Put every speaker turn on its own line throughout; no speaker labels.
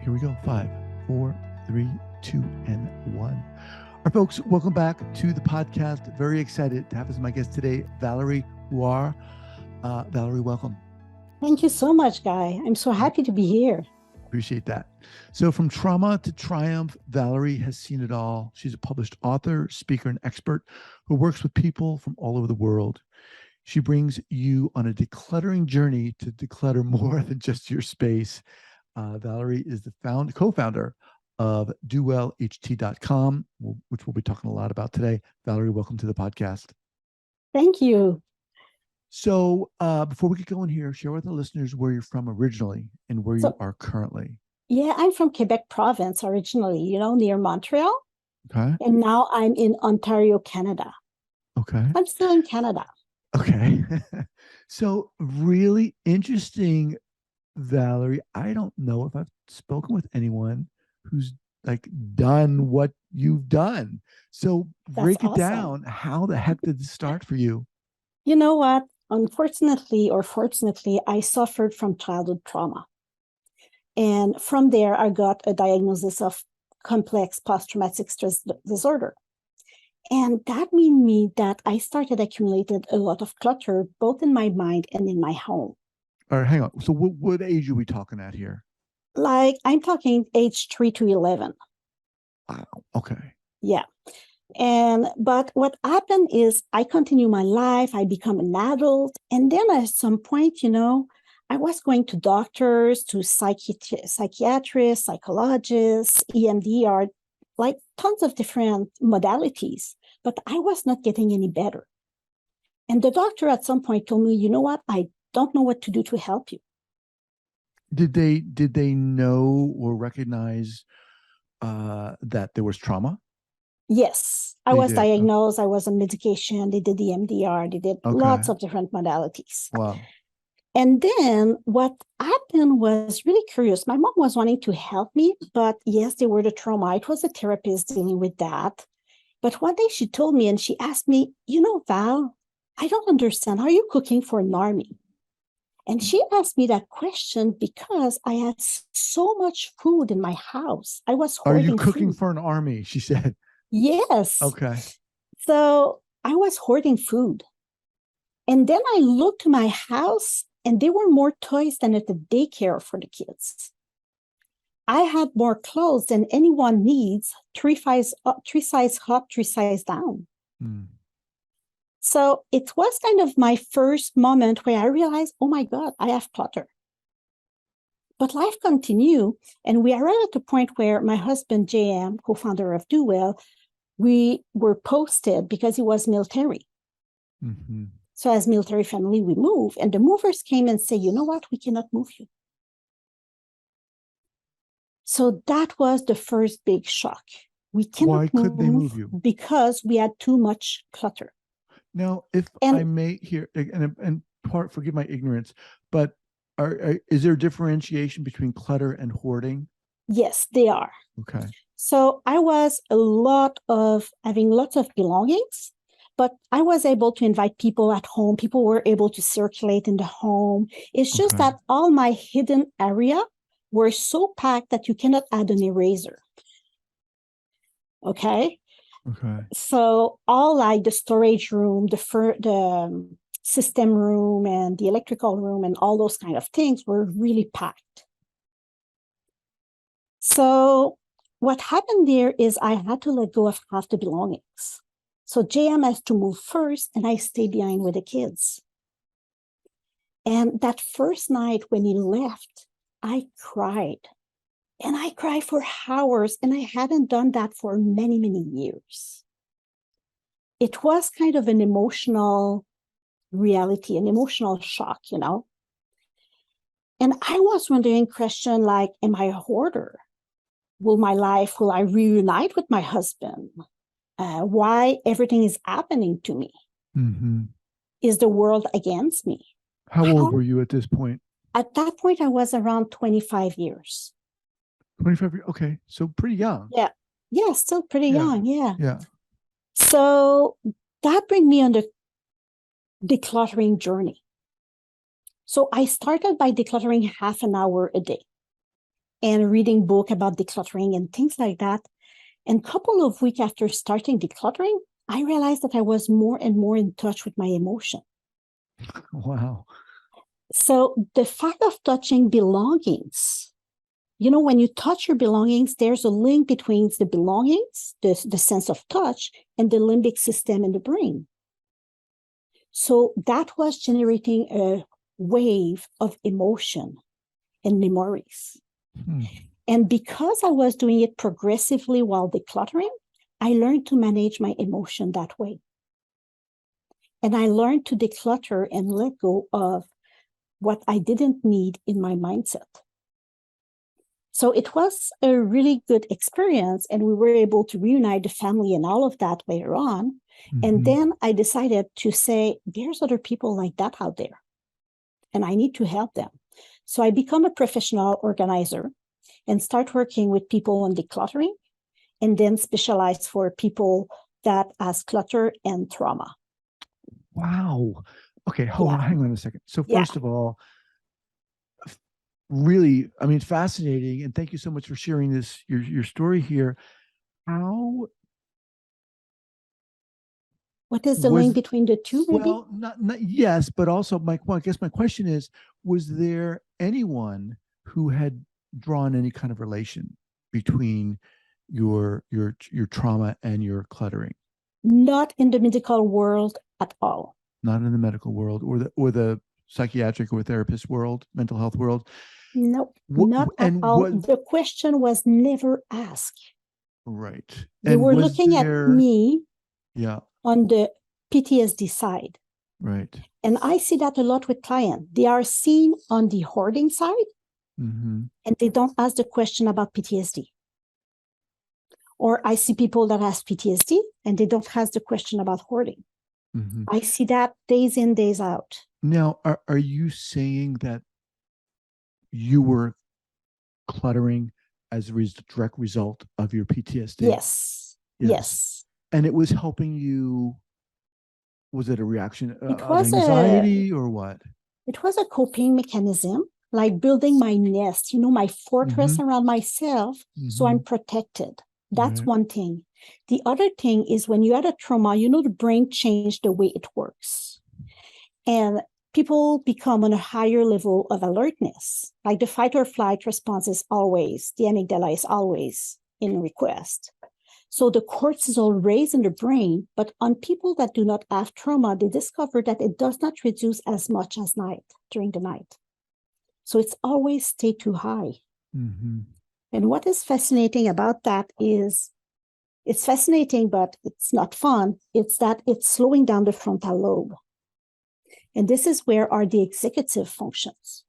Here we go. 5, 4, 3, 2, and 1. All right, folks, welcome back to the podcast. Very excited to have as my guest today, Valerie Huard. Valerie, welcome.
Thank you so much, Guy. I'm so happy to be here.
Appreciate that. So from trauma to triumph, Valerie has seen it all. She's a published author, speaker, and expert who works with people from all over the world. She brings you on a decluttering journey to declutter more than just your space. Valerie is the co-founder of DoWellHT.com, which we'll be talking a lot about today. Valerie, welcome to the podcast.
Thank you.
So before we get going here, share with the listeners where you're from originally and where you are currently.
Yeah, I'm from Quebec province originally, near Montreal.
Okay.
And now I'm in Ontario, Canada.
Okay.
I'm still in Canada.
Okay. So really interesting, Valerie. I don't know if I've spoken with anyone who's done what you've done. So break it down. How the heck did this start for you?
You know what? Unfortunately or fortunately, I suffered from childhood trauma. And from there, I got a diagnosis of complex post-traumatic stress disorder. And that means that I started accumulating a lot of clutter, both in my mind and in my home.
All right, hang on. So what age are we talking at here?
I'm talking age 3 to 11.
Wow. Okay.
Yeah. But what happened is I continue my life, I become an adult. And then at some point, I was going to doctors, to psychiatrists, psychologists, EMDR, tons of different modalities, but I was not getting any better. And the doctor at some point told me, you know what? I don't know what to do to help you.
Did they know or recognize that there was trauma?
Yes, I was diagnosed. I was on medication. They did the MDR. They did lots of different modalities.
Wow.
And then what happened was really curious. My mom was wanting to help me, but yes, they were the trauma. It was a therapist dealing with that. But one day she told me and she asked me, Val, I don't understand. How are you cooking for an army? And she asked me that question because I had so much food in my house. I was hoarding food.
Are you cooking for an army? She said.
Yes.
Okay.
So I was hoarding food. And then I looked to my house and there were more toys than at the daycare for the kids. I had more clothes than anyone needs, 3 size up, 3 size down. So it was kind of my first moment where I realized, oh my God, I have clutter. But life continued, and we arrived at the point where my husband, JM, co-founder of DoWell, we were posted because he was military.
Mm-hmm.
So as military family, we move, and the movers came and said, you know what, we cannot move you. So that was the first big shock. We cannot
Why couldn't they move you?
Because we had too much clutter.
Now, if I may here, and forgive my ignorance, but is there a differentiation between clutter and hoarding?
Yes, they are.
Okay.
So I was having lots of belongings, but I was able to invite people at home. People were able to circulate in the home. It's just that all my hidden area were so packed that you cannot add an eraser. Okay.
Okay.
So all the storage room, the system room and the electrical room and all those kind of things were really packed. So what happened there is I had to let go of half the belongings. So JM has to move first and I stay behind with the kids. And that first night when he left, I cried. And I cried for hours, and I hadn't done that for many, many years. It was kind of an emotional reality, an emotional shock, And I was wondering, question like, am I a hoarder? Will I reunite with my husband? Why everything is happening to me?
Mm-hmm.
Is the world against me?
How old were you at this point?
At that point, I was around 25 years.
25 years. Okay. So pretty young.
Yeah. Yeah, still pretty young. Yeah.
Yeah.
So that brought me on the decluttering journey. So I started by decluttering half an hour a day. and reading book about decluttering and things like that. And a couple of weeks after starting decluttering, I realized that I was more and more in touch with my emotion.
Wow.
So the fact of touching belongings, you know, when you touch your belongings, there's a link between the belongings, the sense of touch, and the limbic system in the brain. So that was generating a wave of emotion and memories. And because I was doing it progressively while decluttering, I learned to manage my emotion that way. And I learned to declutter and let go of what I didn't need in my mindset. So it was a really good experience, and we were able to reunite the family and all of that later on. And then I decided to say, there's other people like that out there, and I need to help them. So I become a professional organizer and start working with people on decluttering, and then specialize for people that has clutter and trauma.
Wow. Okay, hang on a second. So first of all, really, I mean, fascinating, and thank you so much for sharing this your story here.
What is the link between the two, maybe?
Well, not yes, but also I guess my question is, was there anyone who had drawn any kind of relation between your trauma and your cluttering?
Not in the medical world at all.
Not in the medical world or the psychiatric or therapist world, mental health world?
Nope, not at all. The question was never asked.
Right.
They were looking at me on the PTSD side.
Right.
And I see that a lot with clients. They are seen on the hoarding side, and they don't ask the question about PTSD. Or I see people that has PTSD and they don't ask the question about hoarding. I see that days in, days out.
Now, are you saying that you were cluttering as a direct result of your PTSD?
Yes.
And it was helping you. Was it a reaction of anxiety or what?
It was a coping mechanism, like building my nest, you know, my fortress around myself, so I'm protected. That's one thing. The other thing is when you had a trauma, you know, the brain changed the way it works. And people become on a higher level of alertness. Like the fight or flight response is always, the amygdala is always in request. So the cortisol raised in the brain, but on people that do not have trauma, they discover that it does not reduce as much as during the night. So it's always stay too high. And what is fascinating about that is, it's fascinating, but it's not fun. It's that it's slowing down the frontal lobe. And this is where are the executive functions.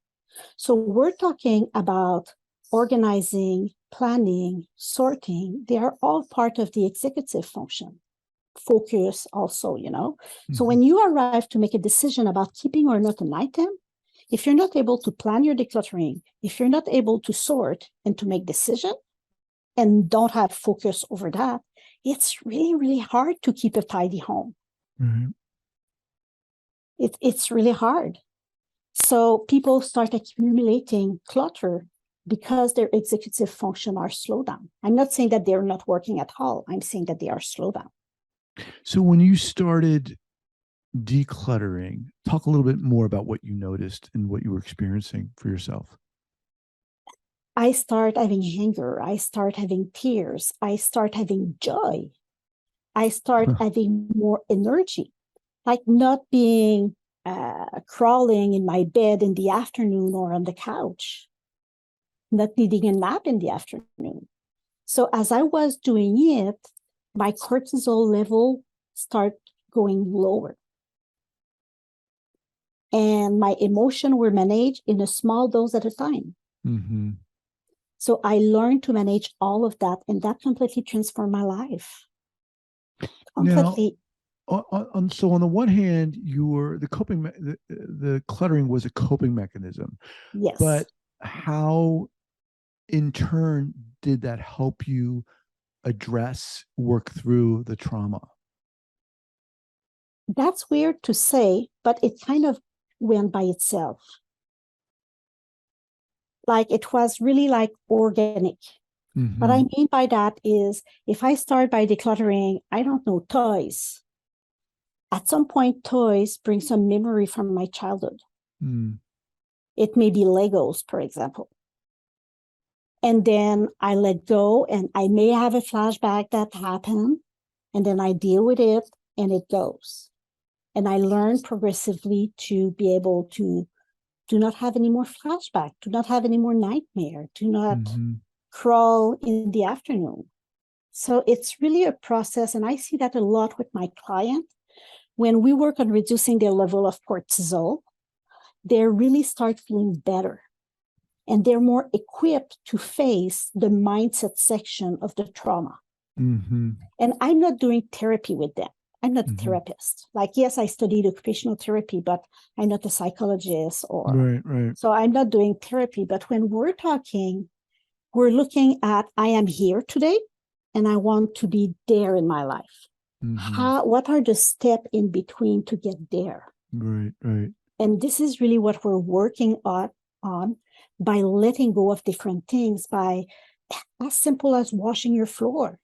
So we're talking about organizing, planning, sorting. They are all part of the executive function. Focus also, you know. So when you arrive to make a decision about keeping or not an item, if you're not able to plan your decluttering, if you're not able to sort and to make decision and don't have focus over that, it's really, really hard to keep a tidy home. It's really hard. So people start accumulating clutter because their executive function are slowed down. I'm not saying that they're not working at all. I'm saying that they are slowed down.
So when you started decluttering, talk a little bit more about what you noticed and what you were experiencing for yourself.
I start having anger. I start having tears. I start having joy. I start having more energy, like not being crawling in my bed in the afternoon or on the couch, not needing a nap in the afternoon. So as I was doing it, my cortisol level start going lower. And my emotion were managed in a small dose at a time. So I learned to manage all of that, and that completely transformed my life. Completely.
Now, so on the one hand, you were the cluttering was a coping mechanism.
Yes.
But how, in turn, did that help you work through the trauma?
That's weird to say, but it kind of went by itself. Like it was really like organic. What I mean by that is if I start by decluttering, I don't know, toys. At some point, toys bring some memory from my childhood. It may be Legos, for example. And then I let go, and I may have a flashback that happened, and then I deal with it, and it goes. And I learn progressively to be able to do not have any more flashback, do not have any more nightmare, do not crawl in the afternoon. So it's really a process, and I see that a lot with my client. When we work on reducing their level of cortisol, they really start feeling better. And they're more equipped to face the mindset section of the trauma. And I'm not doing therapy with them. I'm not a therapist. Like, yes, I studied occupational therapy, but I'm not a psychologist or so I'm not doing therapy. But when we're talking, we're looking at I am here today and I want to be there in my life. What are the steps in between to get there? And this is really what we're working on by letting go of different things, by as simple as washing your floor.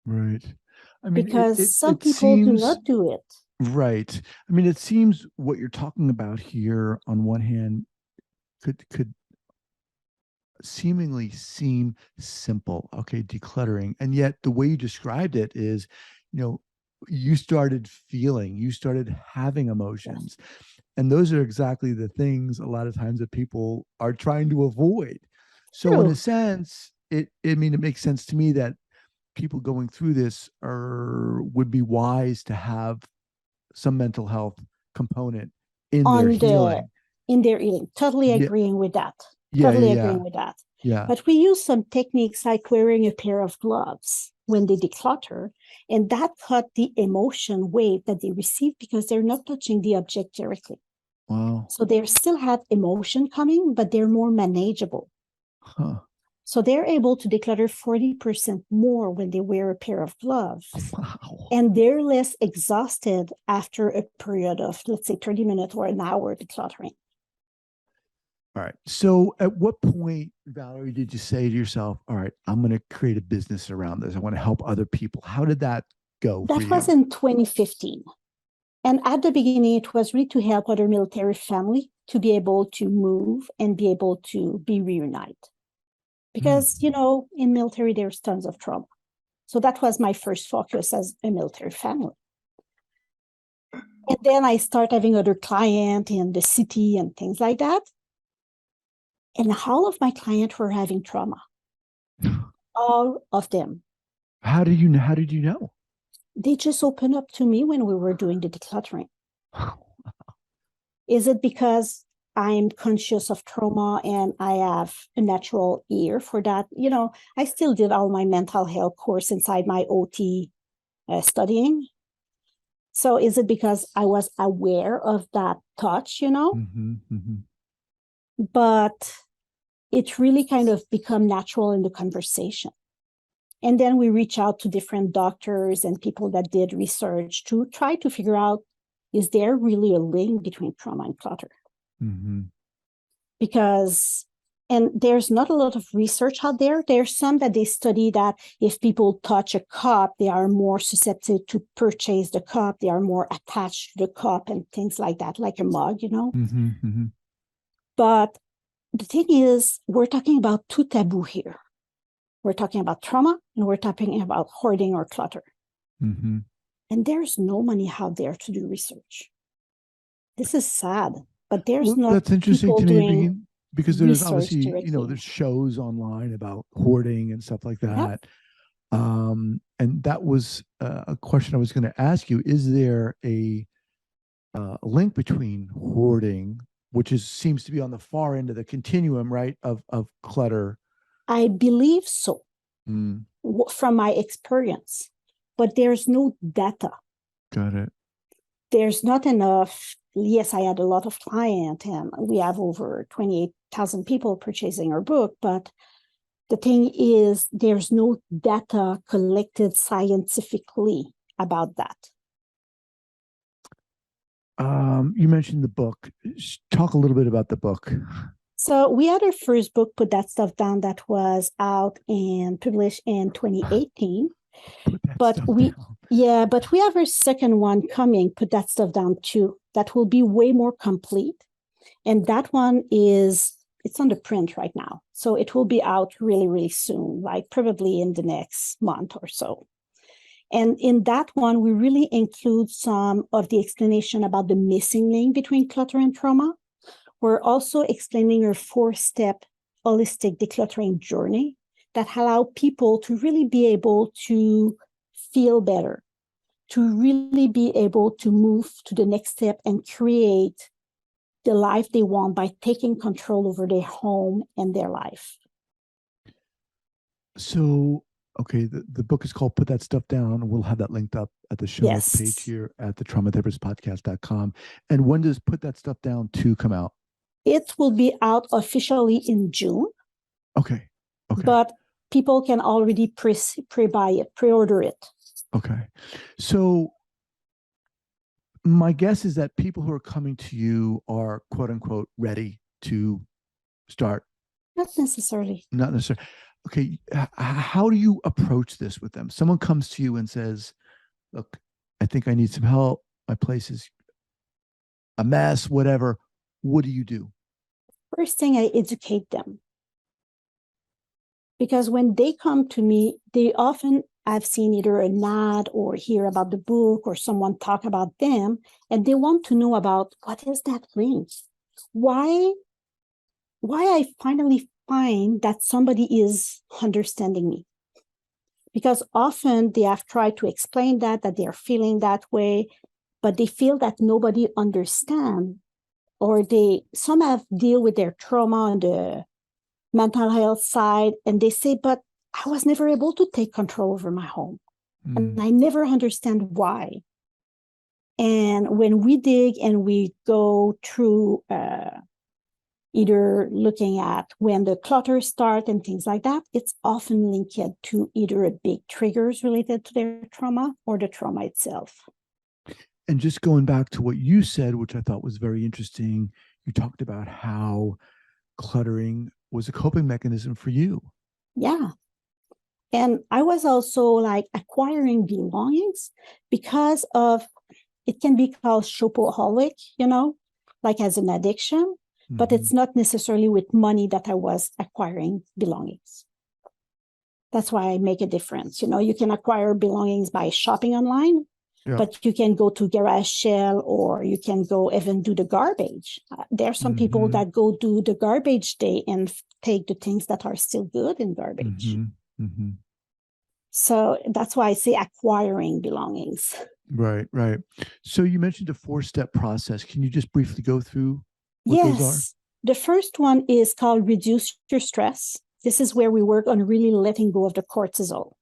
I mean,
because some people do not do it.
I mean, it seems what you're talking about here on one hand could seemingly seem simple, okay, decluttering. And yet the way you described it is, you started feeling, you started having emotions. And those are exactly the things a lot of times that people are trying to avoid. So in a sense, it makes sense to me that people going through this would be wise to have some mental health component in their healing.
Totally agreeing with that. Agreeing with that. But we use some techniques like wearing a pair of gloves when they declutter, and that cut the emotion wave that they receive because they're not touching the object directly.
Wow.
So they still have emotion coming, but they're more manageable. So they're able to declutter 40% more when they wear a pair of gloves.
Wow.
And they're less exhausted after a period of, let's say, 30 minutes or an hour decluttering.
All right. So at what point, Valerie, did you say to yourself, all right, I'm going to create a business around this. I want to help other people. How did that go for you?
That was in 2015. And at the beginning, it was really to help other military family to be able to move and be able to be reunited. Because, in military, there's tons of trauma. So that was my first focus as a military family. And then I start having other clients in the city and things like that. And all of my clients were having trauma. All of them.
How did you know?
They just opened up to me when we were doing the decluttering. Is it because I'm conscious of trauma and I have a natural ear for that? I still did all my mental health course inside my OT studying. So is it because I was aware of that touch, But it really kind of become natural in the conversation. And then we reach out to different doctors and people that did research to try to figure out, is there really a link between trauma and clutter? Because, and there's not a lot of research out there. There's some that they study that if people touch a cup, they are more susceptible to purchase the cup. They are more attached to the cup and things like that, like a mug, But the thing is, we're talking about two taboo here. We're talking about trauma and we're talking about hoarding or clutter. And there's no money out there to do research. This is sad, but there's not.
That's interesting to me because there's obviously,
directly.
There's shows online about hoarding and stuff like that. And that was a question I was going to ask you. Is there a link between hoarding, which seems to be on the far end of the continuum, right, of clutter?
I believe so, from my experience, but there's no data.
Got it.
There's not enough. Yes, I had a lot of clients, and we have over 28,000 people purchasing our book, but the thing is, there's no data collected scientifically about that.
You mentioned the book. Talk a little bit about the book.
So we had our first book, Put That Stuff Down, that was out and published in 2018.
Put that
But
stuff
we,
down.
yeah, but we have our second one coming, Put That Stuff Down too. That will be way more complete. And that one it's on the print right now. So it will be out really, really soon, like probably in the next month or so. And in that one, we really include some of the explanation about the missing link between clutter and trauma. We're also explaining our 4-step holistic decluttering journey that allow people to really be able to feel better, to really be able to move to the next step and create the life they want by taking control over their home and their life.
So, okay, the book is called Put That Stuff Down. We'll have that linked up at the show notes page
Yes.
here at the traumatherapistpodcast.com. And when does Put That Stuff Down 2 come out?
It will be out officially in June.
Okay. Okay.
But people can already pre-buy it, pre-order it.
Okay. So my guess is that people who are coming to you are quote unquote ready to start.
Not necessarily.
Not necessarily. Okay. How do you approach this with them? Someone comes to you and says, look, I think I need some help. My place is a mess, whatever. What do you do?
First thing, I educate them. Because when they come to me, they often, I've seen either an ad or hear about the book or someone talk about them, and they want to know about what is that link? Why I finally find that somebody is understanding me. Because often they have tried to explain that they are feeling that way, but they feel that nobody understands, or some have deal with their trauma on the mental health side, and they say, but I was never able to take control over my home. And I never understand why. And when we dig and we go through either looking at when the clutter start and things like that, it's often linked to either a big triggers related to their trauma or the trauma itself.
And just going back to what you said, which I thought was very interesting, you talked about how cluttering was a coping mechanism for you.
Yeah. And I was also like acquiring belongings because of, it can be called shopaholic, like as an addiction, but it's not necessarily with money that I was acquiring belongings. That's why I make a difference. You can acquire belongings by shopping online, but you can go to garage sale, or you can go even do the garbage. There are some people that go do the garbage day and take the things that are still good in garbage. So that's why I say acquiring belongings.
Right, right. So you mentioned a 4-step process. Can you just briefly go through what those are?
The first one is called reduce your stress. This is where we work on really letting go of the cortisol.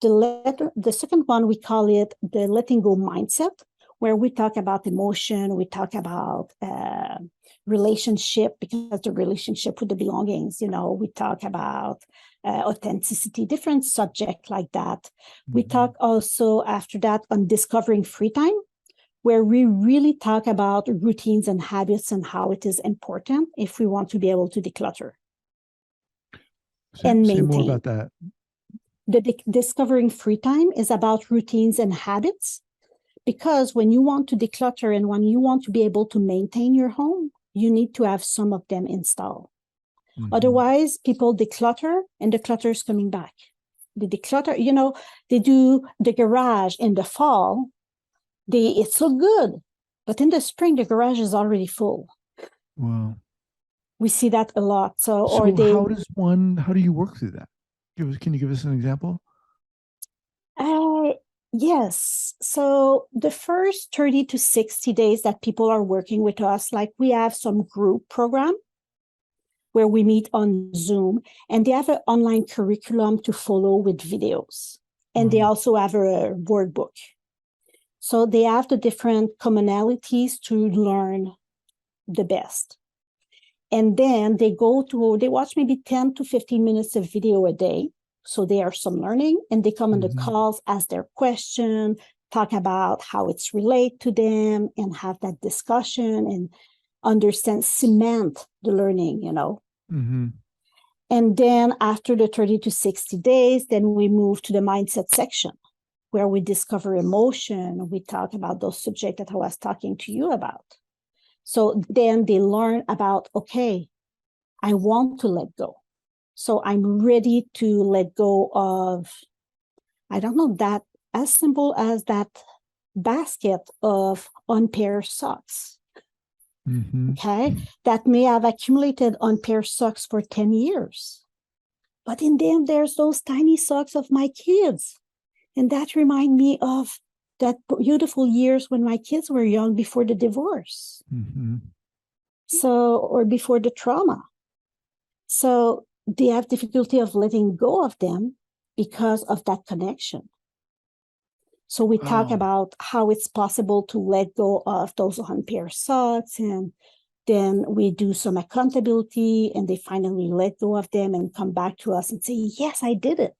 The second one, we call it the letting go mindset, where we talk about emotion, we talk about relationship, because the relationship with the belongings, we talk about authenticity, different subject like that. We talk also after that on discovering free time, where we really talk about routines and habits and how it is important if we want to be able to declutter and maintain.
Say more about that.
The discovering free time is about routines and habits, because when you want to declutter and when you want to be able to maintain your home, you need to have some of them installed. Otherwise, people declutter and the clutter is coming back. They declutter, they do the garage in the fall. It's so good, but in the spring, the garage is already full.
Wow.
We see that a lot.
How do you work through that? Can you give us an example?
Yes. So the first 30 to 60 days that people are working with us, like we have some group program where we meet on Zoom, and they have an online curriculum to follow with videos. And they also have a workbook. So they have the different commonalities to learn the best. And then they watch maybe 10 to 15 minutes of video a day. So they are some learning, and they come on the calls, ask their question, talk about how it's related to them, and have that discussion. And understand, cement the learning,
Mm-hmm.
And then after the 30 to 60 days, then we move to the mindset section where we discover emotion. We talk about those subjects that I was talking to you about. So then they learn about, okay, I want to let go. So I'm ready to let go of, I don't know, that as simple as that basket of unpaired socks.
Mm-hmm.
Okay, that may have accumulated unpaired socks for 10 years. But in them, there's those tiny socks of my kids. And that remind me of that beautiful years when my kids were young before the divorce.
Mm-hmm.
So, or before the trauma. So they have difficulty of letting go of them because of that connection. So we talk
Wow.
about how it's possible to let go of those unpaired socks, and then we do some accountability, and they finally let go of them and come back to us and say, yes, I did it.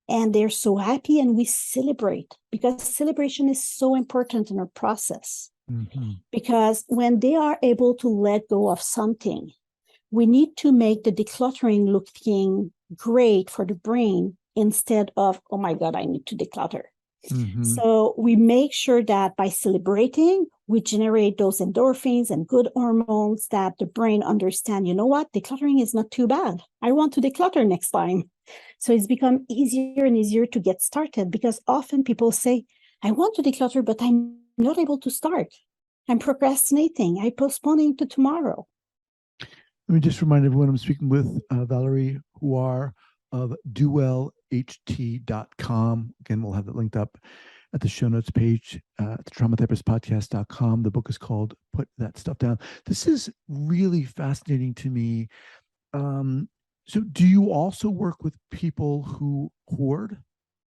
And they're so happy, and we celebrate, because celebration is so important in our process.
Mm-hmm.
Because when they are able to let go of something, we need to make the decluttering looking great for the brain instead of, oh my God, I need to declutter.
Mm-hmm.
So we make sure that by celebrating, we generate those endorphins and good hormones that the brain understand, you know what, decluttering is not too bad. I want to declutter next time. So it's become easier and easier to get started, because often people say, I want to declutter, but I'm not able to start. I'm procrastinating. I'm postponing to tomorrow.
Let me just remind everyone I'm speaking with Valerie Huard of dowellht.com. Again, we'll have it linked up at the show notes page at the traumatherapistpodcast.com. The book is called Put That Stuff Down. This is really fascinating to me. So do you also work with people who hoard?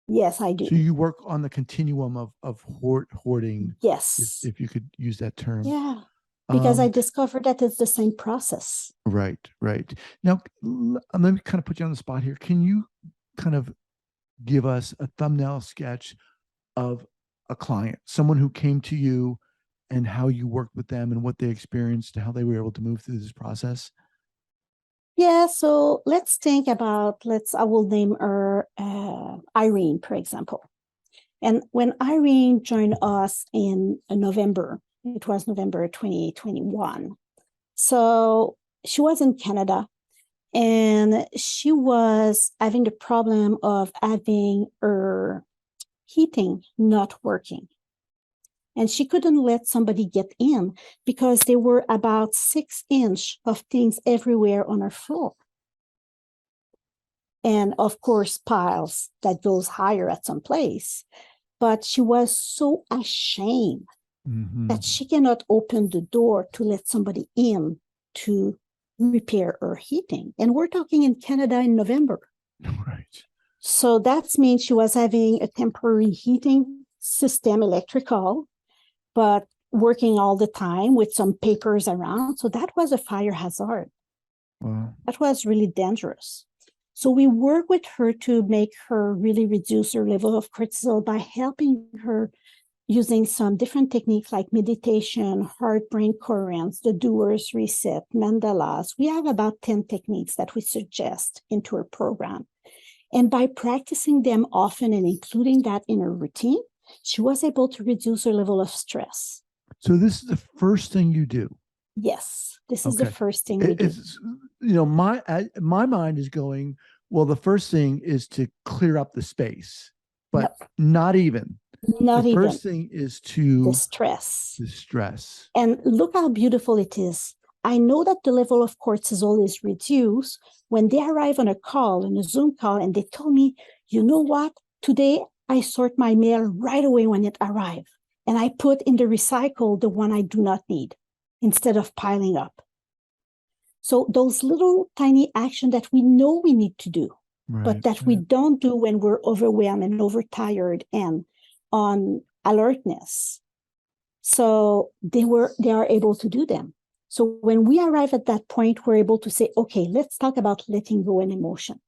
Yes, I do.
So you work on the continuum of hoarding,
Yes.
if you could use that term.
Yeah. Because I discovered that it's the same process.
Right, right. Now, let me kind of put you on the spot here. Can you kind of give us a thumbnail sketch of a client, someone who came to you, and how you worked with them and what they experienced and how they were able to move through this process?
Yeah, so let's think about, I will name her Irene, for example. And when Irene joined us in November, it was November 2021. So she was in Canada, and she was having the problem of having her heating not working. And she couldn't let somebody get in because there were about 6 inches of things everywhere on her floor. And of course, piles that goes higher at some place. But she was so ashamed that she cannot open the door to let somebody in to repair her heating. And we're talking in Canada in November.
Right.
So that means she was having a temporary heating system, electrical, but working all the time with some papers around. So that was a fire hazard.
Wow.
That was really dangerous. So we work with her to make her really reduce her level of cortisol by helping her using some different techniques like meditation, heart-brain coherence, the doer's reset, mandalas. We have about 10 techniques that we suggest into her program. And by practicing them often and including that in her routine, she was able to reduce her level of stress.
So this is the first thing you do?
Yes, this is the first thing we do.
It's, my mind is going, well, the first thing is to clear up the space, but not even. The first thing is to
the stress.
The stress.
And look how beautiful it is. I know that the level of cortisol is reduced when they arrive on a call, on a Zoom call, and they tell me, you know what? Today I sort my mail right away when it arrives, and I put in the recycle the one I do not need instead of piling up. So those little tiny actions that we know we need to do, but that we don't do when we're overwhelmed and overtired and on alertness. So they are able to do them. So when we arrive at that point, we're able to say, okay, let's talk about letting go and emotion.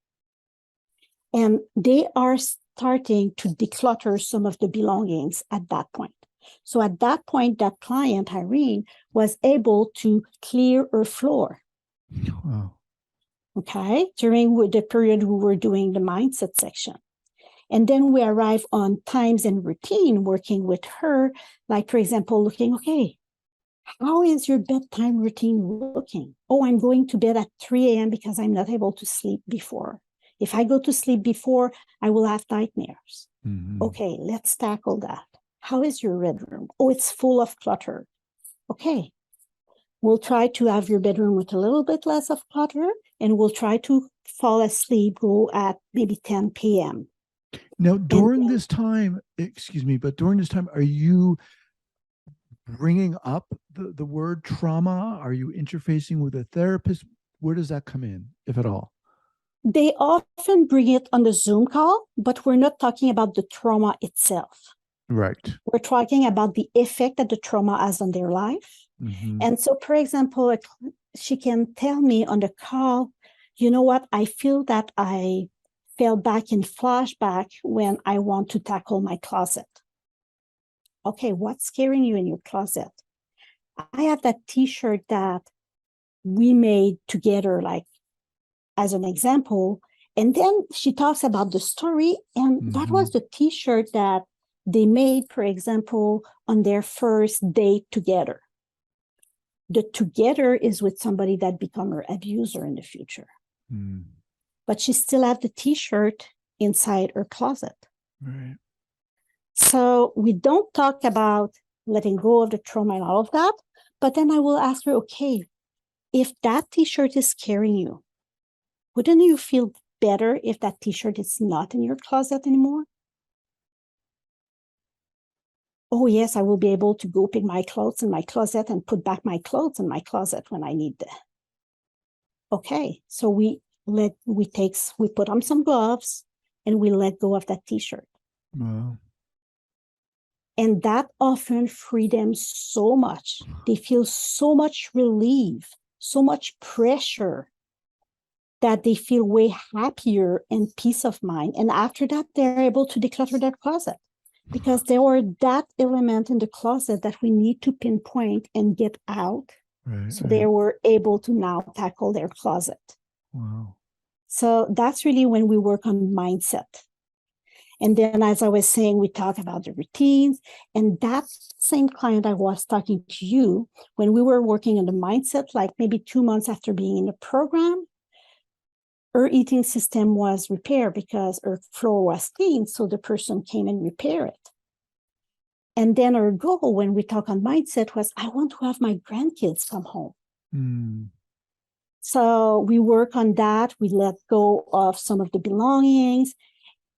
And they are starting to declutter some of the belongings at that point. So at that point, that client, Irene, was able to clear her floor.
Wow.
Okay, during the period we were doing the mindset section. And then we arrive on times and routine, working with her, like, for example, looking, okay, how is your bedtime routine looking? Oh, I'm going to bed at 3 a.m. because I'm not able to sleep before. If I go to sleep before, I will have nightmares.
Mm-hmm.
Okay, let's tackle that. How is your bedroom? Oh, it's full of clutter. Okay, we'll try to have your bedroom with a little bit less of clutter, and we'll try to fall asleep, go at maybe 10 p.m.
Now, during this time, excuse me, but during this time, are you bringing up the word trauma? Are you interfacing with a therapist? Where does that come in, if at all?
They often bring it on the Zoom call, but we're not talking about the trauma itself.
Right.
We're talking about the effect that the trauma has on their life.
Mm-hmm.
And so, for example, she can tell me on the call, you know what, I feel that I fell back in flashback when I want to tackle my closet. Okay, what's scaring you in your closet? I have that t-shirt that we made together, like as an example. And then she talks about the story, and that was the t-shirt that they made, for example, on their first date together. The together is with somebody that become her abuser in the future.
Mm.
But she still have the t-shirt inside her closet.
Right.
So we don't talk about letting go of the trauma and all of that, but then I will ask her, okay, if that t-shirt is carrying you, wouldn't you feel better if that t-shirt is not in your closet anymore? Oh, yes, I will be able to go pick my clothes in my closet and put back my clothes in my closet when I need them. Okay, so we put on some gloves and we let go of that t-shirt.
Wow.
And that often frees them so much. They feel so much relief, so much pressure, that they feel way happier and peace of mind. And after that, they're able to declutter their closet, because there were that element in the closet that we need to pinpoint and get out.
Right.
So they were able to now tackle their closet.
Wow.
So that's really when we work on mindset. And then, as I was saying, we talk about the routines. And that same client I was talking to you, when we were working on the mindset, like maybe 2 months after being in the program, her eating system was repaired because her floor was clean. So the person came and repaired it. And then our goal when we talk on mindset was, I want to have my grandkids come home.
Mm.
So we work on that. We let go of some of the belongings.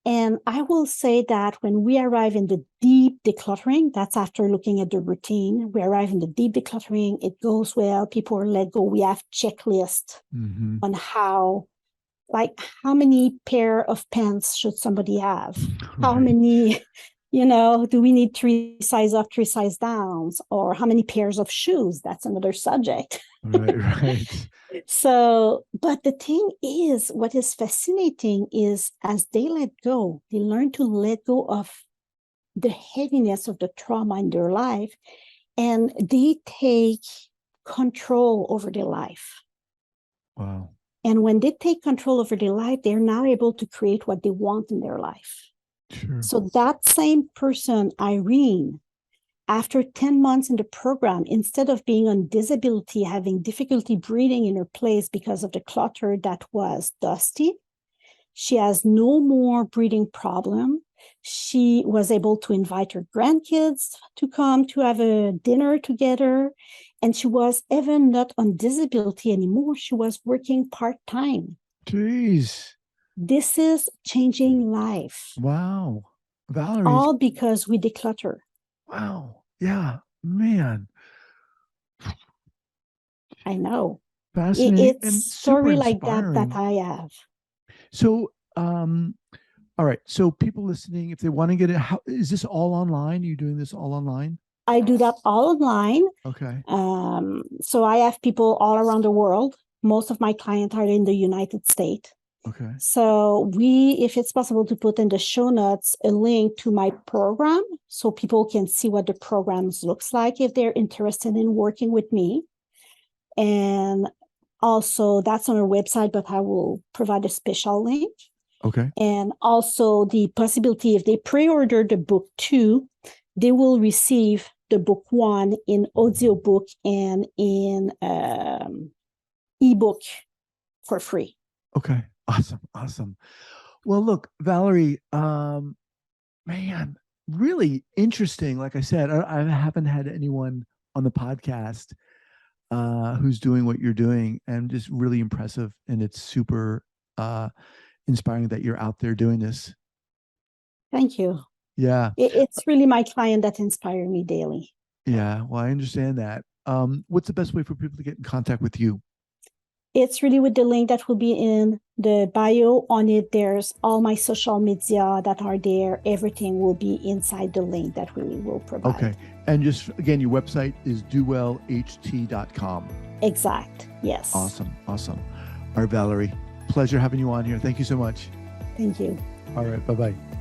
And I will say that when we arrive in the deep decluttering, that's after looking at the routine, we arrive in the deep decluttering, it goes well, people are let go. We have checklists on how many pair of pants should somebody have? How many, do we need 3 size up, 3 size downs? Or how many pairs of shoes? That's another subject.
Right.
So, but the thing is, what is fascinating is as they let go, they learn to let go of the heaviness of the trauma in their life, and they take control over their life.
Wow.
And when they take control over their life, they're now able to create what they want in their life.
Sure.
So that same person, Irene, after 10 months in the program, instead of being on disability, having difficulty breathing in her place because of the clutter that was dusty, she has no more breathing problem. She was able to invite her grandkids to come to have a dinner together. And she was even not on disability anymore. She was working part-time.
Jeez.
This is changing life.
Wow. Valerie.
All because we declutter.
Wow. Yeah. Man.
I know.
Fascinating
It's
and
story
super
like that
inspiring.
I have.
So, all right. So people listening, if they want to get it, how is this all online? Are you doing this all online?
I do that all online.
Okay.
So I have people all around the world. Most of my clients are in the United States.
Okay.
So if it's possible to put in the show notes a link to my program so people can see what the programs looks like if they're interested in working with me. And also that's on our website, but I will provide a special link.
Okay.
And also the possibility if they pre-order the book 2, they will receive the book 1 in audiobook and in ebook for free.
Okay. Awesome. Awesome. Well, look, Valerie, man, really interesting. Like I said, I haven't had anyone on the podcast who's doing what you're doing, and just really impressive. And it's super inspiring that you're out there doing this.
Thank you.
Yeah.
It's really my client that inspire me daily.
Yeah. Well, I understand that. What's the best way for people to get in contact with you?
It's really with the link that will be in the bio. On it, there's all my social media that are there. Everything will be inside the link that we will provide.
Okay. And just again, your website is dowellht.com.
Exact. Yes.
Awesome. Awesome. All right, Valerie, pleasure having you on here. Thank you so much.
Thank you.
All right. Bye-bye.